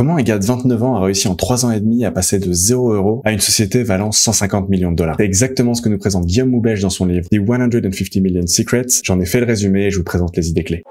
Comment un gars de 29 ans a réussi en 3 ans et demi à passer de 0 € à une société valant 150 millions de dollars? C'est exactement ce que nous présente Guillaume Moubèche dans son livre The 150 Million Secrets. J'en ai fait le résumé et je vous présente les idées clés.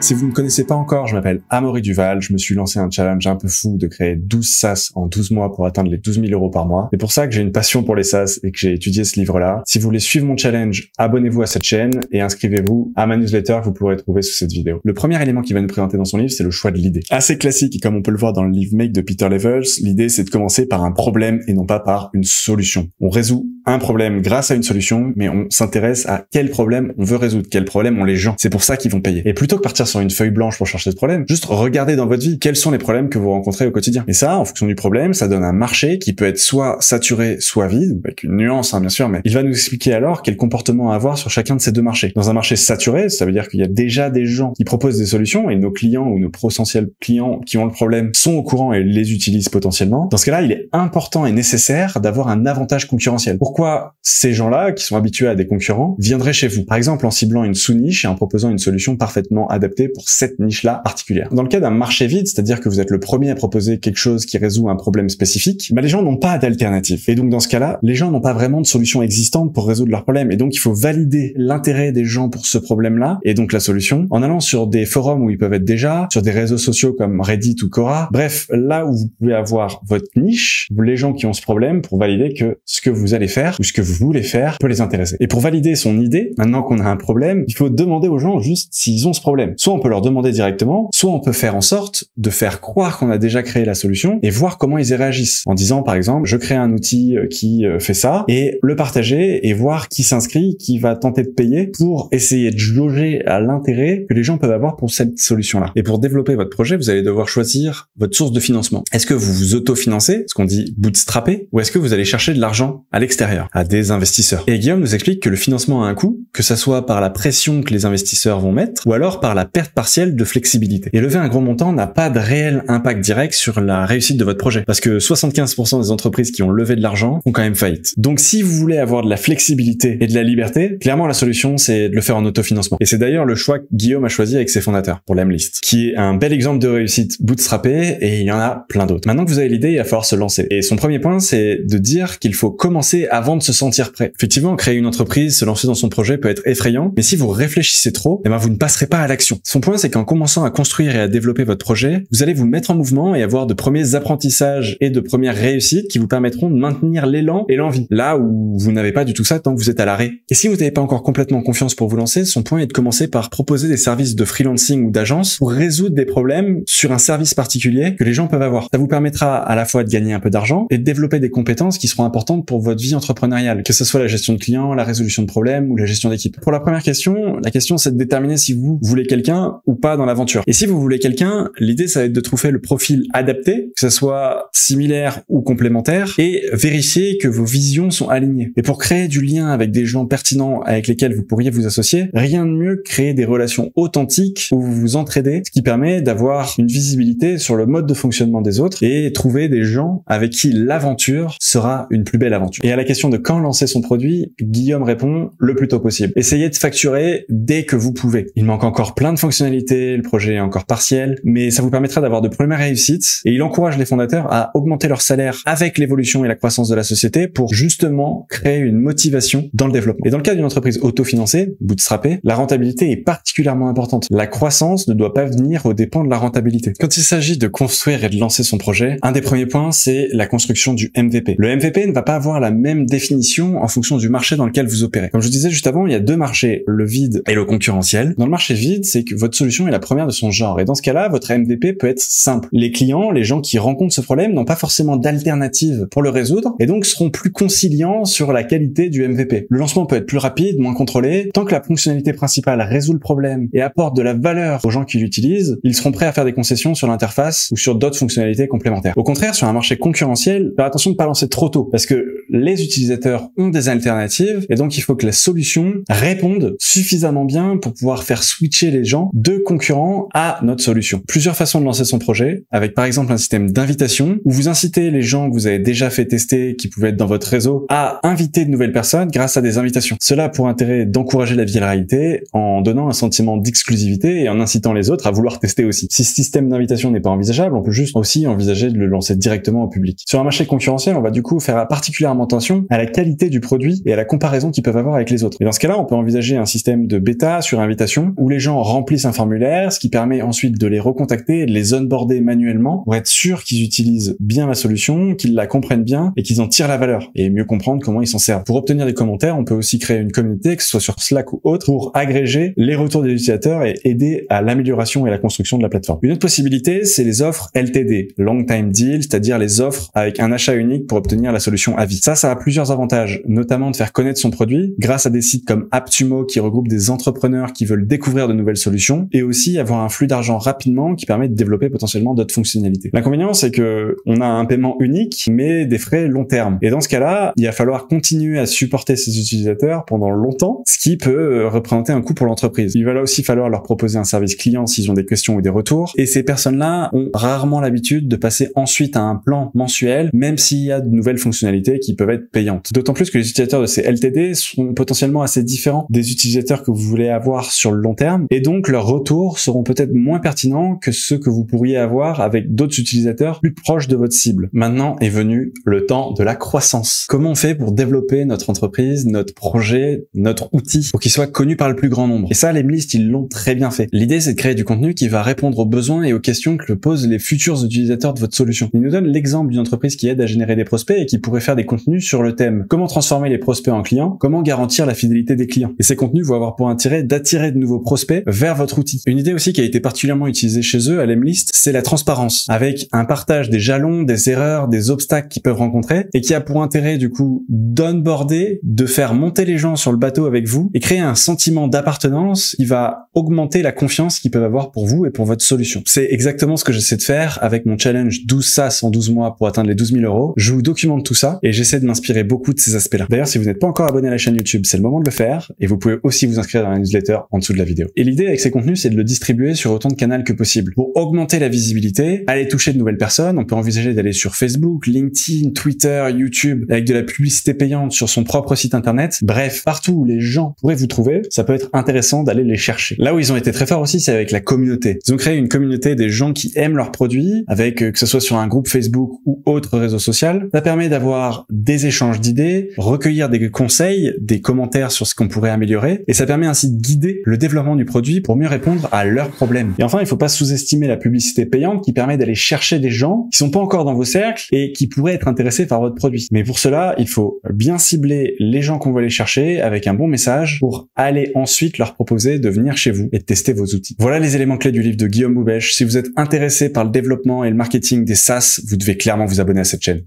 Si vous ne me connaissez pas encore, je m'appelle Amaury Duval, je me suis lancé un challenge un peu fou de créer 12 SaaS en 12 mois pour atteindre les 12 000 € par mois. C'est pour ça que j'ai une passion pour les SaaS et que j'ai étudié ce livre-là. Si vous voulez suivre mon challenge, abonnez-vous à cette chaîne et inscrivez-vous à ma newsletter que vous pourrez trouver sous cette vidéo. Le premier élément qu'il va nous présenter dans son livre, c'est le choix de l'idée. Assez classique et comme on peut le voir dans le livre Make de Peter Levels, l'idée c'est de commencer par un problème et non pas par une solution. On résout un problème grâce à une solution, mais on s'intéresse à quel problème on veut résoudre, quel problème ont les gens. C'est pour ça qu'ils vont payer. Et plutôt que partir sur une feuille blanche pour chercher ce problème, juste regardez dans votre vie quels sont les problèmes que vous rencontrez au quotidien. Et ça, en fonction du problème, ça donne un marché qui peut être soit saturé, soit vide, avec une nuance bien sûr, mais il va nous expliquer alors quel comportement avoir sur chacun de ces deux marchés. Dans un marché saturé, ça veut dire qu'il y a déjà des gens qui proposent des solutions et nos clients ou nos potentiels clients qui ont le problème sont au courant et les utilisent potentiellement. Dans ce cas-là, il est important et nécessaire d'avoir un avantage concurrentiel. Pourquoi ces gens-là, qui sont habitués à des concurrents, viendraient chez vous? Par exemple, en ciblant une sous-niche et en proposant une solution parfaitement adaptée pour cette niche-là particulière. Dans le cas d'un marché vide, c'est-à-dire que vous êtes le premier à proposer quelque chose qui résout un problème spécifique, les gens n'ont pas d'alternative. Et donc dans ce cas-là, les gens n'ont pas vraiment de solution existante pour résoudre leur problème. Et donc il faut valider l'intérêt des gens pour ce problème-là, et donc la solution, en allant sur des forums où ils peuvent être déjà, sur des réseaux sociaux comme Reddit ou Quora. Bref, là où vous pouvez avoir votre niche, les gens qui ont ce problème, pour valider que ce que vous allez faire, ou ce que vous voulez faire, peut les intéresser. Et pour valider son idée, maintenant qu'on a un problème, il faut demander aux gens juste s'ils ont ce problème. Soit on peut leur demander directement, soit on peut faire en sorte de faire croire qu'on a déjà créé la solution et voir comment ils y réagissent. En disant par exemple, je crée un outil qui fait ça et le partager et voir qui s'inscrit, qui va tenter de payer pour essayer de jauger à l'intérêt que les gens peuvent avoir pour cette solution-là. Et pour développer votre projet, vous allez devoir choisir votre source de financement. Est-ce que vous vous autofinancez, ce qu'on dit bootstrapper, ou est-ce que vous allez chercher de l'argent à l'extérieur, à des investisseurs? Et Guillaume nous explique que le financement a un coût, que ça soit par la pression que les investisseurs vont mettre, ou alors par la perte partielle de flexibilité. Et lever un gros montant n'a pas de réel impact direct sur la réussite de votre projet, parce que 75% des entreprises qui ont levé de l'argent ont quand même faillite. Donc si vous voulez avoir de la flexibilité et de la liberté, clairement la solution c'est de le faire en autofinancement. Et c'est d'ailleurs le choix que Guillaume a choisi avec ses fondateurs pour l'Emlist, qui est un bel exemple de réussite bootstrappée, et il y en a plein d'autres. Maintenant que vous avez l'idée, il va falloir se lancer. Et son premier point, c'est de dire qu'il faut commencer avant de se sentir prêt. Effectivement, créer une entreprise, se lancer dans son projet peut être effrayant, mais si vous réfléchissez trop, vous ne passerez pas à l'action. Son point, c'est qu'en commençant à construire et à développer votre projet, vous allez vous mettre en mouvement et avoir de premiers apprentissages et de premières réussites qui vous permettront de maintenir l'élan et l'envie. Là où vous n'avez pas du tout ça tant que vous êtes à l'arrêt. Et si vous n'avez pas encore complètement confiance pour vous lancer, son point est de commencer par proposer des services de freelancing ou d'agence pour résoudre des problèmes sur un service particulier que les gens peuvent avoir. Ça vous permettra à la fois de gagner un peu d'argent et de développer des compétences qui seront importantes pour votre vie entrepreneuriale, que ce soit la gestion de clients, la résolution de problèmes ou la gestion d'équipe. Pour la première question, la question c'est de déterminer si vous voulez quelqu'un ou pas dans l'aventure. Et si vous voulez quelqu'un, l'idée ça va être de trouver le profil adapté, que ce soit similaire ou complémentaire, et vérifier que vos visions sont alignées. Et pour créer du lien avec des gens pertinents avec lesquels vous pourriez vous associer, rien de mieux que créer des relations authentiques où vous vous entraidez, ce qui permet d'avoir une visibilité sur le mode de fonctionnement des autres et trouver des gens avec qui l'aventure sera une plus belle aventure. Et à la question de quand lancer son produit, Guillaume répond le plus tôt possible. Essayez de facturer dès que vous pouvez. Il manque encore plein de fonctionnalités, le projet est encore partiel, mais ça vous permettra d'avoir de premières réussites, et il encourage les fondateurs à augmenter leur salaire avec l'évolution et la croissance de la société pour justement créer une motivation dans le développement. Et dans le cas d'une entreprise autofinancée, bootstrappée, la rentabilité est particulièrement importante. La croissance ne doit pas venir aux dépens de la rentabilité. Quand il s'agit de construire et de lancer son projet, un des premiers points, c'est la construction du MVP. Le MVP ne va pas avoir la même définition en fonction du marché dans lequel vous opérez. Comme je vous disais juste avant, il y a deux marchés, le vide et le concurrentiel. Dans le marché vide, c'est que votre solution est la première de son genre. Et dans ce cas-là, votre MVP peut être simple. Les clients, les gens qui rencontrent ce problème n'ont pas forcément d'alternative pour le résoudre et donc seront plus conciliants sur la qualité du MVP. Le lancement peut être plus rapide, moins contrôlé. Tant que la fonctionnalité principale résout le problème et apporte de la valeur aux gens qui l'utilisent, ils seront prêts à faire des concessions sur l'interface ou sur d'autres fonctionnalités complémentaires. Au contraire, sur un marché concurrentiel, faire attention de ne pas lancer trop tôt parce que les utilisateurs ont des alternatives et donc il faut que la solution réponde suffisamment bien pour pouvoir faire switcher les gens de concurrents à notre solution. Plusieurs façons de lancer son projet, avec par exemple un système d'invitation où vous incitez les gens que vous avez déjà fait tester, qui pouvaient être dans votre réseau, à inviter de nouvelles personnes grâce à des invitations. Cela a pour intérêt d'encourager la viralité en donnant un sentiment d'exclusivité et en incitant les autres à vouloir tester aussi. Si ce système d'invitation n'est pas envisageable, on peut juste aussi envisager de le lancer directement au public. Sur un marché concurrentiel, on va du coup faire particulièrement attention à la qualité du produit et à la comparaison qu'ils peuvent avoir avec les autres. Et dans ce cas-là, on peut envisager un système de bêta sur invitation où les gens remplissent un formulaire, ce qui permet ensuite de les recontacter, de les onboarder manuellement pour être sûr qu'ils utilisent bien la solution, qu'ils la comprennent bien et qu'ils en tirent la valeur et mieux comprendre comment ils s'en servent. Pour obtenir des commentaires, on peut aussi créer une communauté, que ce soit sur Slack ou autre, pour agréger les retours des utilisateurs et aider à l'amélioration et la construction de la plateforme. Une autre possibilité, c'est les offres LTD, Long Time Deal, c'est-à-dire les offres avec un achat unique pour obtenir la solution à vie. Ça a plusieurs avantages, notamment de faire connaître son produit grâce à des sites comme Aptumo qui regroupent des entrepreneurs qui veulent découvrir de nouvelles solutions et aussi avoir un flux d'argent rapidement qui permet de développer potentiellement d'autres fonctionnalités. L'inconvénient, c'est que on a un paiement unique mais des frais long terme. Et dans ce cas-là, il va falloir continuer à supporter ses utilisateurs pendant longtemps, ce qui peut représenter un coût pour l'entreprise. Il va là aussi falloir leur proposer un service client s'ils ont des questions ou des retours. Et ces personnes-là ont rarement l'habitude de passer ensuite à un plan mensuel, même s'il y a de nouvelles fonctionnalités qui peuvent être payantes. D'autant plus que les utilisateurs de ces LTD sont potentiellement assez différents des utilisateurs que vous voulez avoir sur le long terme, et donc leurs retours seront peut-être moins pertinents que ceux que vous pourriez avoir avec d'autres utilisateurs plus proches de votre cible. Maintenant est venu le temps de la croissance. Comment on fait pour développer notre entreprise, notre projet, notre outil pour qu'il soit connu par le plus grand nombre? Et ça, Lemlist, ils l'ont très bien fait. L'idée, c'est de créer du contenu qui va répondre aux besoins et aux questions que posent les futurs utilisateurs de votre solution. Ils nous donnent l'exemple d'une entreprise qui aide à générer des prospects et qui pourrait faire des contenus sur le thème comment transformer les prospects en clients, comment garantir la fidélité des clients. Et ces contenus vont avoir pour intérêt d'attirer de nouveaux prospects vers votre outil. Une idée aussi qui a été particulièrement utilisée chez eux à Lemlist, c'est la transparence, avec un partage des jalons, des erreurs, des obstacles qu'ils peuvent rencontrer et qui a pour intérêt du coup d'onboarder, de faire monter les gens sur le bateau avec vous et créer un sentiment d'appartenance qui va augmenter la confiance qu'ils peuvent avoir pour vous et pour votre solution. C'est exactement ce que j'essaie de faire avec mon challenge 12 SaaS en 12 mois pour atteindre les 12 000 €. Je vous documente tout ça et j'essaie de m'inspirer beaucoup de ces aspects-là. D'ailleurs, si vous n'êtes pas encore abonné à la chaîne YouTube, c'est le moment de le faire et vous pouvez aussi vous inscrire dans la newsletter en dessous de la vidéo. Et l'idée avec ces contenus, c'est de le distribuer sur autant de canaux que possible. Pour augmenter la visibilité, aller toucher de nouvelles personnes, on peut envisager d'aller sur Facebook, LinkedIn, Twitter, YouTube, avec de la publicité payante sur son propre site internet. Bref, partout où les gens pourraient vous trouver, ça peut être intéressant d'aller les chercher. Là où ils ont été très forts aussi, c'est avec la communauté. Ils ont créé une communauté des gens qui aiment leurs produits, avec que ce soit sur un groupe Facebook ou autre réseau social. Ça permet d'avoir des échanges d'idées, recueillir des conseils, des commentaires sur ce qu'on pourrait améliorer, et ça permet ainsi de guider le développement du produit pour mieux répondre à leurs problèmes. Et enfin, il faut pas sous-estimer la publicité payante qui permet d'aller chercher des gens qui sont pas encore dans vos cercles et qui pourraient être intéressés par votre produit. Mais pour cela, il faut bien cibler les gens qu'on va aller chercher avec un bon message pour aller ensuite leur proposer de venir chez vous et de tester vos outils. Voilà les éléments clés du livre de Guillaume Boubèche. Si vous êtes intéressé par le développement et le marketing des SaaS, vous devez clairement vous abonner à cette chaîne.